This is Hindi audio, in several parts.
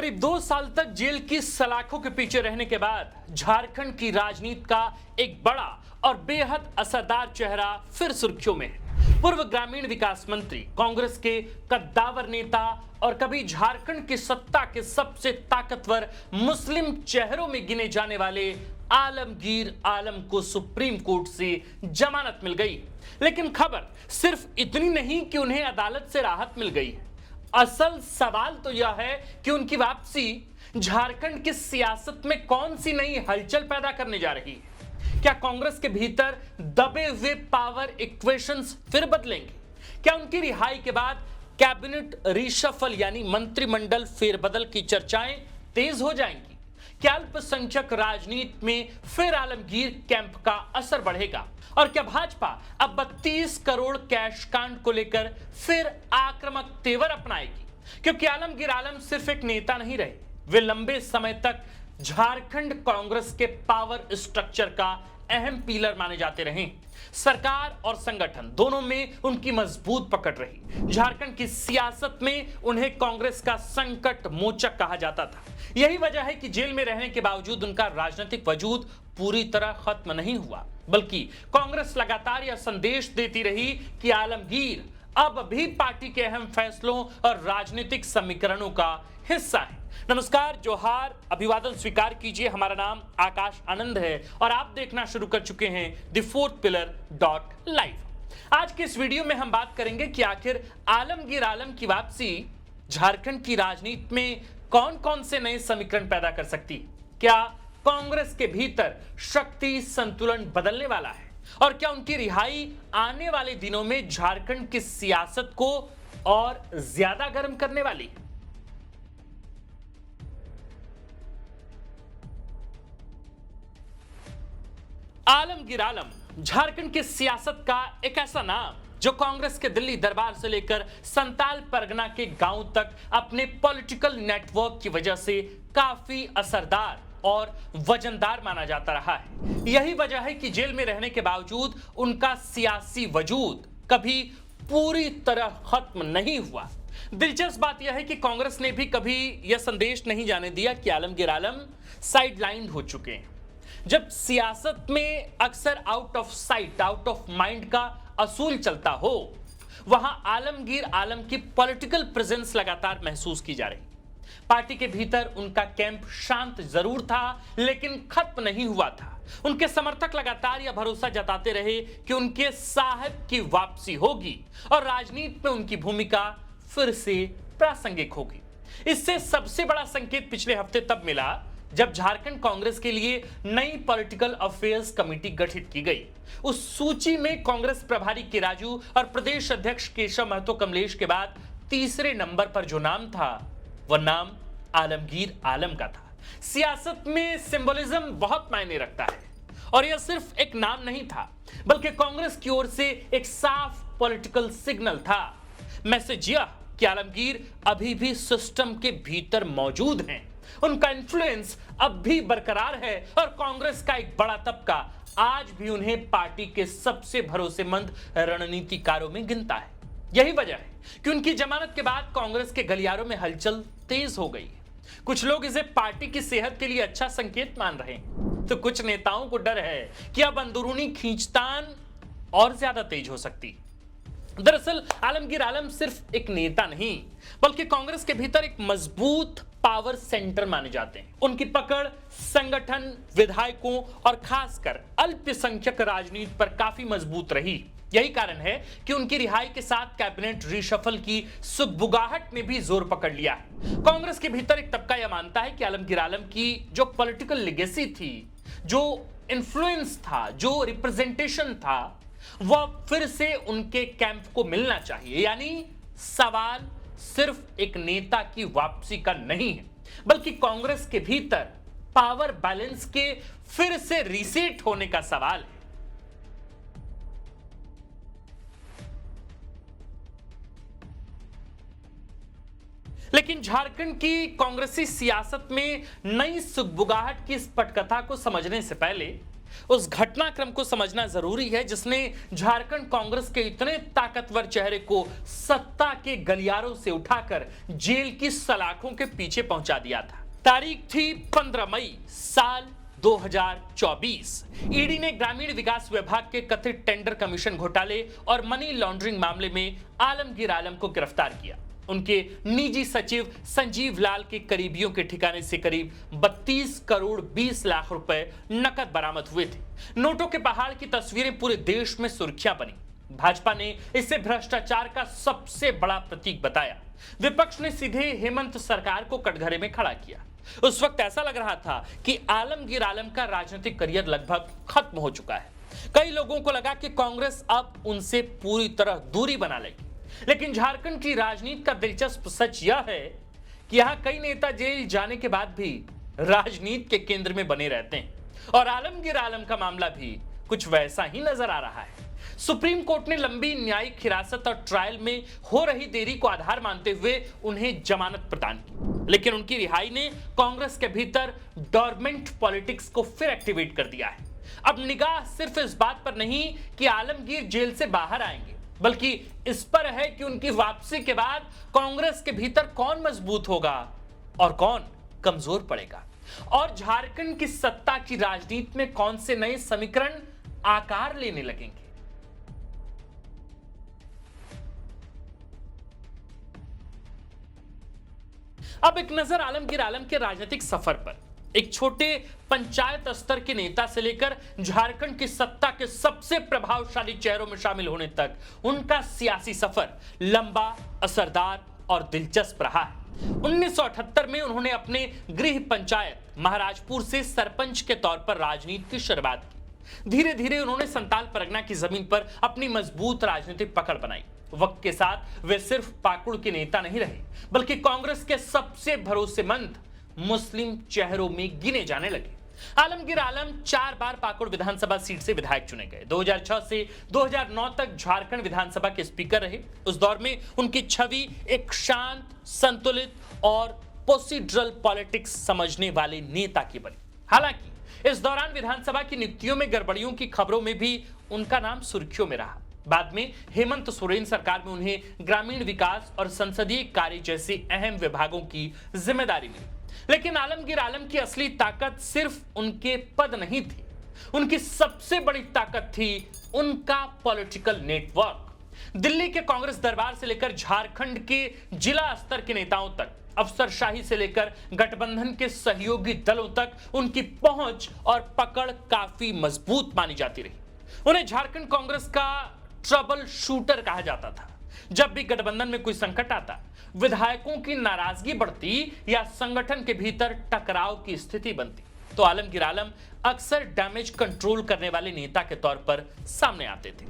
करीब 2 साल तक जेल की सलाखों के पीछे रहने के बाद झारखंड की राजनीति का एक बड़ा और बेहद असरदार चेहरा फिर सुर्खियों में है। पूर्व ग्रामीण विकास मंत्री, कांग्रेस के कद्दावर नेता और कभी झारखंड की सत्ता के सबसे ताकतवर मुस्लिम चेहरों में गिने जाने वाले आलमगीर आलम को सुप्रीम कोर्ट से जमानत मिल गई। लेकिन खबर सिर्फ इतनी नहीं कि उन्हें अदालत से राहत मिल गई है। असल सवाल तो यह है कि उनकी वापसी झारखंड की सियासत में कौन सी नई हलचल पैदा करने जा रही है। क्या कांग्रेस के भीतर दबे हुए पावर इक्वेशंस फिर बदलेंगे? क्या उनकी रिहाई के बाद कैबिनेट रीशफल यानी मंत्रिमंडल फेरबदल की चर्चाएं तेज हो जाएंगी? क्या अल्पसंख्यक राजनीति में फिर आलमगीर कैंप का असर बढ़ेगा? और क्या भाजपा अब 32 करोड़ कैश कांड को लेकर फिर आक्रामक तेवर अपनाएगी? क्योंकि आलमगीर आलम सिर्फ एक नेता नहीं रहे, वे लंबे समय तक झारखंड कांग्रेस के पावर स्ट्रक्चर का अहम पिलर माने जाते रहे। सरकार और संगठन दोनों में उनकी मजबूत पकड़ रही। झारखंड की सियासत में उन्हें कांग्रेस का संकट मोचक कहा जाता था। यही वजह है कि जेल में रहने के बावजूद उनका राजनीतिक वजूद पूरी तरह खत्म नहीं हुआ, बल्कि कांग्रेस लगातार यह संदेश देती रही कि आलमगीर अब भी पार्टी के अहम फैसलों और राजनीतिक समीकरणों का हिस्सा है। नमस्कार, जोहार, अभिवादन स्वीकार कीजिए। हमारा नाम आकाश आनंद है और आप देखना शुरू कर चुके हैं द4th-pillar.live। आज के इस वीडियो में हम बात करेंगे कि आखिर आलमगीर आलम की वापसी झारखंड की राजनीति में कौन कौन से नए समीकरण पैदा कर सकती है। क्या कांग्रेस के भीतर शक्ति संतुलन बदलने वाला है? और क्या उनकी रिहाई आने वाले दिनों में झारखंड की सियासत को और ज्यादा गर्म करने वाली है? आलमगीर आलम झारखंड की सियासत का एक ऐसा नाम जो कांग्रेस के दिल्ली दरबार से लेकर संताल परगना के गांव तक अपने पॉलिटिकल नेटवर्क की वजह से काफी असरदार और वजनदार माना जाता रहा है। यही वजह है कि जेल में रहने के बावजूद उनका सियासी वजूद कभी पूरी तरह खत्म नहीं हुआ। दिलचस्प बात यह है कि कांग्रेस ने भी कभी यह संदेश नहीं जाने दिया कि आलमगीर आलम साइडलाइन हो चुके हैं। जब सियासत में अक्सर out of sight out of mind का असूल चलता हो, वहां आलमगीर आलम की पॉलिटिकल प्रेजेंस लगातार महसूस की जा रही। पार्टी के भीतर उनका कैंप शांत जरूर था, लेकिन खत्म नहीं हुआ था। उनके समर्थक लगातार यह भरोसा जताते रहे कि उनके साहब की वापसी होगी और राजनीति में उनकी भूमिका फिर से प्रासंगिक होगी। इससे सबसे बड़ा संकेत पिछले हफ्ते तब मिला जब झारखंड कांग्रेस के लिए नई पॉलिटिकल अफेयर्स कमेटी गठित की गई। उस सूची में कांग्रेस प्रभारी के राजू और प्रदेश अध्यक्ष केशव महतो कमलेश के बाद तीसरे नंबर पर जो नाम था, वह नाम आलमगीर आलम का था। सियासत में सिंबोलिज्म बहुत मायने रखता है और यह सिर्फ एक नाम नहीं था, बल्कि कांग्रेस की ओर से एक साफ पॉलिटिकल सिग्नल था। मैसेज यह कि आलमगीर अभी भी सिस्टम के भीतर मौजूद हैं, उनका इन्फ्लुएंस अब भी बरकरार है और कांग्रेस का एक बड़ा तबका आज भी उन्हें पार्टी के सबसे भरोसेमंद रणनीतिकारों में गिनता है। यही वजह है कि उनकी जमानत के बाद कांग्रेस के गलियारों में हलचल तेज हो गई है। कुछ लोग इसे पार्टी की सेहत के लिए अच्छा संकेत मान रहे हैं, तो कुछ नेताओं को डर है कि अब अंदरूनी खींचतान और ज्यादा तेज हो सकती। दरअसल आलमगीर आलम सिर्फ एक नेता नहीं, बल्कि कांग्रेस के भीतर एक मजबूत पावर सेंटर माने जाते हैं। उनकी पकड़ संगठन, विधायकों और खासकर अल्पसंख्यक राजनीति पर काफी मजबूत रही। यही कारण है कि उनकी रिहाई के साथ कैबिनेट रीशफल की सुगबुगाहट ने भी जोर पकड़ लिया है। कांग्रेस के भीतर एक तबका यह मानता है कि आलमगीर आलम की जो पॉलिटिकल लेगेसी थी, जो इन्फ्लुएंस था, जो रिप्रेजेंटेशन था, वह फिर से उनके कैंप को मिलना चाहिए। यानी सवाल सिर्फ एक नेता की वापसी का नहीं है, बल्कि कांग्रेस के भीतर पावर बैलेंस के फिर से रीसेट होने का सवाल है। लेकिन झारखंड की कांग्रेसी सियासत में नई सुगबुगाहट की इस पटकथा को समझने से पहले उस घटनाक्रम को समझना जरूरी है जिसने झारखंड कांग्रेस के इतने ताकतवर चेहरे को सत्ता के गलियारों से उठाकर जेल की सलाखों के पीछे पहुंचा दिया था। तारीख थी 15 मई साल 2024। ईडी ने ग्रामीण विकास विभाग के कथित टेंडर कमीशन घोटाले और मनी लॉन्ड्रिंग मामले में आलमगीर आलम को गिरफ्तार किया। उनके निजी सचिव संजीव लाल के करीबियों के ठिकाने से करीब 32 करोड़ 20 लाख रुपए नकद बरामद हुए थे। नोटों के पहाड़ की तस्वीरें पूरे देश में सुर्खियां बनी। भाजपा ने इसे भ्रष्टाचार का सबसे बड़ा प्रतीक बताया। विपक्ष ने सीधे हेमंत सरकार को कटघरे में खड़ा किया। उस वक्त ऐसा लग रहा था कि आलमगीर आलम का राजनीतिक करियर लगभग खत्म हो चुका है। कई लोगों को लगा कि कांग्रेस अब उनसे पूरी तरह दूरी बना लेगी। लेकिन झारखंड की राजनीति का दिलचस्प सच यह है कि यहां कई नेता जेल जाने के बाद भी राजनीति के केंद्र में बने रहते हैं और आलमगीर आलम का मामला भी कुछ वैसा ही नजर आ रहा है। सुप्रीम कोर्ट ने लंबी न्यायिक हिरासत और ट्रायल में हो रही देरी को आधार मानते हुए उन्हें जमानत प्रदान की, लेकिन उनकी रिहाई ने कांग्रेस के भीतर डोरमेंट पॉलिटिक्स को फिर एक्टिवेट कर दिया है। अब निगाह सिर्फ इस बात पर नहीं कि आलमगीर जेल से बाहर आएंगे, बल्कि इस पर है कि उनकी वापसी के बाद कांग्रेस के भीतर कौन मजबूत होगा और कौन कमजोर पड़ेगा, और झारखंड की सत्ता की राजनीति में कौन से नए समीकरण आकार लेने लगेंगे। अब एक नजर आलमगीर आलम के राजनीतिक सफर पर। एक छोटे पंचायत स्तर के नेता से लेकर झारखंड की सत्ता के सबसे प्रभावशाली चेहरों में शामिल होने तक उनका सियासी सफर लंबा, असरदार और दिलचस्प रहा है। 1978 में उन्होंने अपने गृह पंचायत महाराजपुर से सरपंच के तौर पर राजनीति की शुरुआत की। धीरे धीरे उन्होंने संताल परगना की जमीन पर अपनी मजबूत राजनीतिक पकड़ बनाई। वक्त के साथ वे सिर्फ पाकुड़ के नेता नहीं रहे, बल्कि कांग्रेस के सबसे भरोसेमंद मुस्लिम चेहरों में गिने जाने लगे। आलमगीर आलम 4 बार पाकुड़ विधानसभा सीट से विधायक चुने गए। 2006 से 2009 तक झारखंड विधानसभा के स्पीकर रहे। उस दौर में उनकी छवि एक शांत, संतुलित और प्रोसीड्यूरल पॉलिटिक्स समझने वाले नेता की बनी। हालांकि इस दौरान विधानसभा की नियुक्तियों में गड़बड़ियों की खबरों में भी उनका नाम सुर्खियों में रहा। बाद में हेमंत सोरेन सरकार में उन्हें ग्रामीण विकास और संसदीय कार्य जैसे अहम विभागों की जिम्मेदारी मिली। लेकिन आलमगीर आलम की असली ताकत सिर्फ उनके पद नहीं थी, उनकी सबसे बड़ी ताकत थी उनका पॉलिटिकल नेटवर्क। दिल्ली के कांग्रेस दरबार से लेकर झारखंड के जिला स्तर के नेताओं तक, अफसरशाही से लेकर गठबंधन के सहयोगी दलों तक उनकी पहुंच और पकड़ काफी मजबूत मानी जाती रही। उन्हें झारखंड कांग्रेस का ट्रबल शूटर कहा जाता था। जब भी गठबंधन में कोई संकट आता, विधायकों की नाराजगी बढ़ती या संगठन के भीतर टकराव की स्थिति बनती, तो आलमगीर आलम अक्सर डैमेज कंट्रोल करने वाले नेता के तौर पर सामने आते थे।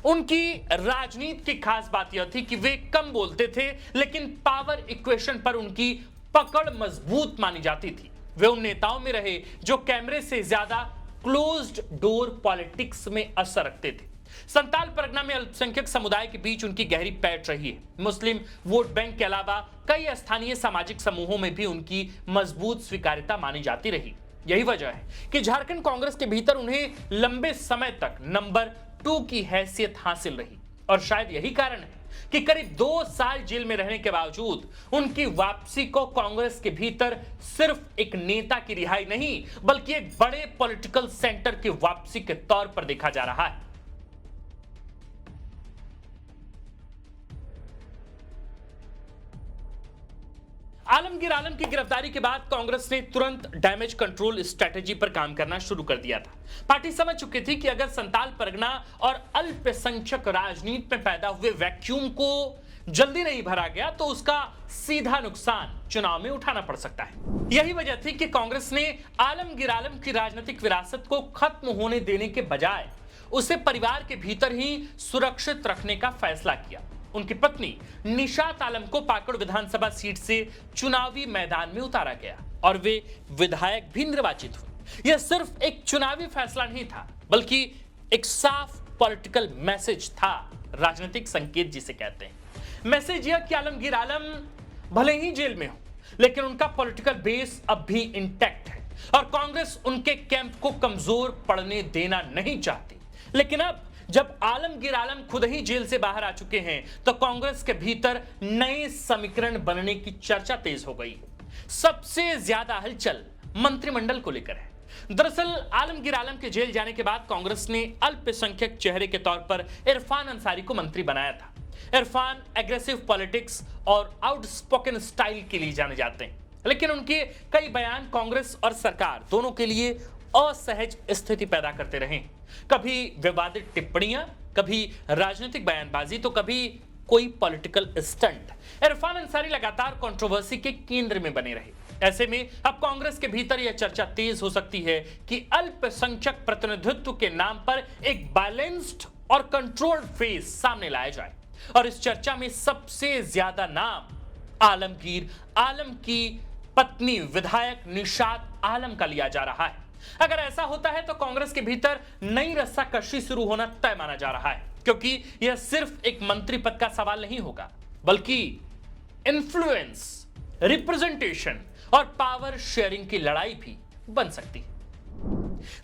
उनकी राजनीति की खास बात यह थी कि वे कम बोलते थे, लेकिन पावर इक्वेशन पर उनकी पकड़ मजबूत मानी जाती थी। वे उन नेताओं में रहे जो कैमरे से ज्यादा क्लोज्ड डोर पॉलिटिक्स में असर रखते थे। संताल परगना में अल्पसंख्यक समुदाय के बीच उनकी गहरी पैठ रही है। मुस्लिम वोट बैंक के अलावा कई स्थानीय सामाजिक समूहों में भी उनकी मजबूत स्वीकार्यता मानी जाती रही। यही वजह है कि झारखंड कांग्रेस के भीतर उन्हें लंबे समय तक नंबर 2 की हैसियत हासिल रही, और शायद यही कारण है कि करीब 2 साल जेल में रहने के बावजूद उनकी वापसी को कांग्रेस के भीतर सिर्फ एक नेता की रिहाई नहीं, बल्कि एक बड़े पॉलिटिकल सेंटर की वापसी के तौर पर देखा जा रहा है। आलमगीर आलम की गिरफ्तारी के बाद कांग्रेस ने तुरंत डैमेज कंट्रोल स्ट्रेटेजी पर काम करना शुरू कर दिया था। पार्टी समझ चुकी थी कि अगर संताल परगना और अल्पसंख्यक राजनीति में पैदा हुए वैक्यूम को जल्दी नहीं भरा गया तो उसका सीधा नुकसान चुनाव में उठाना पड़ सकता है। यही वजह थी कि कांग्रेस ने आलमगीर आलम की राजनीतिक विरासत को खत्म होने देने के बजाय उसे परिवार के भीतर ही सुरक्षित रखने का फैसला किया। उनकी पत्नी निशात आलम को पाकुड़ विधानसभा सीट से चुनावी मैदान में उतारा गया और वे विधायक भी निर्वाचित हुए। यह सिर्फ एक चुनावी फैसला नहीं था, बल्कि एक साफ पॉलिटिकल मैसेज था, राजनीतिक संकेत जिसे कहते हैं। मैसेज यह कि आलमगीर आलम भले ही जेल में हो, लेकिन उनका पॉलिटिकल बेस अब भी इंटैक्ट है। और कांग्रेस उनके कैंप को कमजोर पड़ने देना नहीं चाहती। लेकिन अब जब आलमगीर आलम खुद ही जेल से बाहर आ चुके हैं तो कांग्रेस के भीतर नए समीकरण बनने की चर्चा तेज हो गई। सबसे ज्यादा हलचल मंत्रिमंडल को लेकर है। दरअसल आलमगीर आलम के जेल जाने के बाद कांग्रेस ने अल्पसंख्यक चेहरे के तौर पर इरफान अंसारी को मंत्री बनाया था। इरफान एग्रेसिव पॉलिटिक्स और आउटस्पोकन स्टाइल के लिए जाने जाते हैं, लेकिन उनके कई बयान कांग्रेस और सरकार दोनों के लिए असहज स्थिति पैदा करते रहे। कभी विवादित टिप्पणियां, कभी राजनीतिक बयानबाजी, तो कभी कोई पॉलिटिकल स्टंट। इरफान अंसारी लगातार कंट्रोवर्सी के केंद्र में बने रहे। ऐसे में अब कांग्रेस के भीतर यह चर्चा तेज हो सकती है कि अल्पसंख्यक प्रतिनिधित्व के नाम पर एक बैलेंस्ड और कंट्रोल्ड फेस सामने लाया जाए। और इस चर्चा में सबसे ज्यादा नाम आलमगीर आलम की पत्नी विधायक निशात आलम का लिया जा रहा है। अगर ऐसा होता है तो कांग्रेस के भीतर नई रस्साकशी शुरू होना तय माना जा रहा है, क्योंकि यह सिर्फ एक मंत्री पद का सवाल नहीं होगा, बल्कि इन्फ्लुएंस, रिप्रेजेंटेशन और पावर शेयरिंग की लड़ाई भी बन सकती है।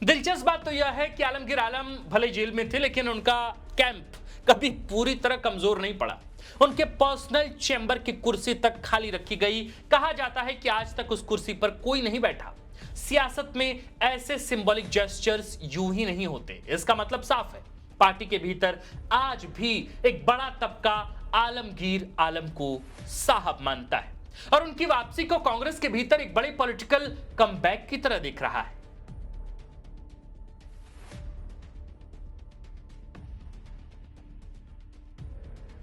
दिलचस्प बात तो यह है कि आलमगीर आलम भले जेल में थे, लेकिन उनका कैंप कभी पूरी तरह कमजोर नहीं पड़ा। उनके पर्सनल चैम्बर की कुर्सी तक खाली रखी गई। कहा जाता है कि आज तक उस कुर्सी पर कोई नहीं बैठा। सियासत में ऐसे सिंबॉलिक जेस्चर्स यूं ही नहीं होते। इसका मतलब साफ है, पार्टी के भीतर आज भी एक बड़ा तबका आलमगीर आलम को साहब मानता है और उनकी वापसी को कांग्रेस के भीतर एक बड़े पॉलिटिकल कमबैक की तरह देख रहा है।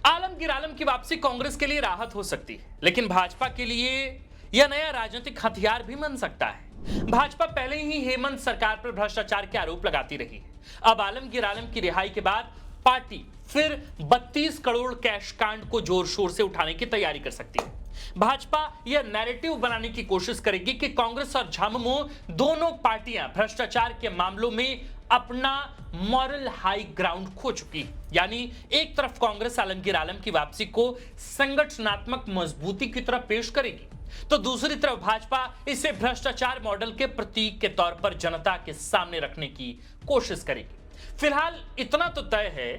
आलमगीर आलम की वापसी कांग्रेस के लिए राहत हो सकती है, लेकिन भाजपा के लिए यह नया राजनीतिक हथियार भी बन सकता है। भाजपा पहले ही हेमंत सरकार पर भ्रष्टाचार के आरोप लगाती रही है। अब आलमगीर आलम की रिहाई के बाद पार्टी फिर 32 करोड़ कैश कांड को जोर शोर से उठाने की तैयारी कर सकती है। भाजपा यह नैरेटिव बनाने की कोशिश करेगी कि कांग्रेस और झामुमो दोनों पार्टियां भ्रष्टाचार के मामलों में अपना मॉरल हाई ग्राउंड खो चुकी है। यानी एक तरफ कांग्रेस आलमगीर आलम की वापसी को संगठनात्मक मजबूती की तरफ पेश करेगी, तो दूसरी तरफ भाजपा इसे भ्रष्टाचार मॉडल के प्रतीक के तौर पर जनता के सामने रखने की कोशिश करेगी। फिलहाल इतना तो तय है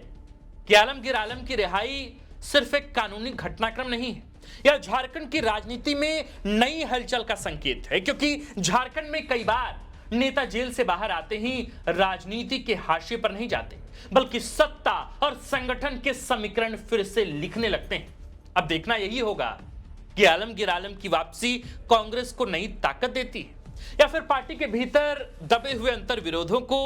कि आलमगीर आलम की रिहाई सिर्फ एक कानूनी घटनाक्रम नहीं है, यह झारखंड की राजनीति में नई हलचल का संकेत है, क्योंकि झारखंड में कई बार नेता जेल से बाहर आते ही राजनीति के हाशिए पर नहीं जाते, बल्कि सत्ता और संगठन के समीकरण फिर से लिखने लगते हैं। अब देखना यही होगा कि आलमगीर आलम की वापसी कांग्रेस को नई ताकत देती है या फिर पार्टी के भीतर दबे हुए अंतर विरोधों को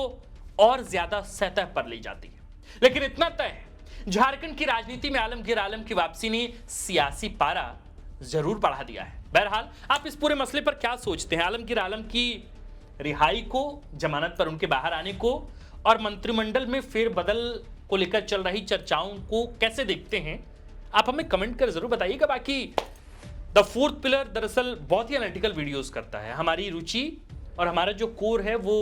और ज्यादा सतह पर ले जाती है। लेकिन इतना तय है, झारखंड की राजनीति में आलमगीर आलम की वापसी ने सियासी पारा जरूर बढ़ा दिया है। बहरहाल आप इस पूरे मसले पर क्या सोचते हैं? आलमगीर आलम की रिहाई को, जमानत पर उनके बाहर आने को और मंत्रिमंडल में फेरबदल को लेकर चल रही चर्चाओं को कैसे देखते हैं? आप हमें कमेंट कर जरूर बताइएगा। बाकी द फोर्थ पिलर दरअसल बहुत ही एनालिटिकल वीडियोस करता है। हमारी रुचि और हमारा जो कोर है वो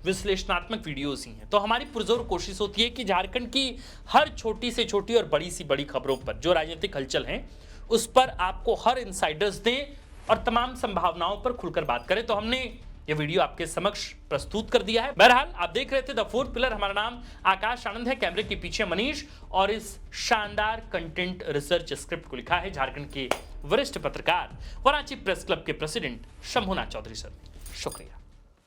विश्लेषणात्मक वीडियोस ही हैं। तो हमारी पुरजोर कोशिश होती है कि झारखंड की हर छोटी से छोटी और बड़ी सी बड़ी खबरों पर, जो राजनीतिक हलचल हैं, उस पर आपको हर इनसाइडर्स दें और तमाम संभावनाओं पर खुलकर बात करें। तो हमने ये वीडियो आपके समक्ष प्रस्तुत कर दिया है। बहरहाल आप देख रहे थे द फोर्थ पिलर। हमारा नाम आकाश आनंद है, कैमरे के पीछे मनीष, और इस शानदार कंटेंट रिसर्च स्क्रिप्ट को लिखा है झारखंड के वरिष्ठ पत्रकार व रांची प्रेस क्लब के प्रेसिडेंट शंभुनाथ चौधरी सर। शुक्रिया।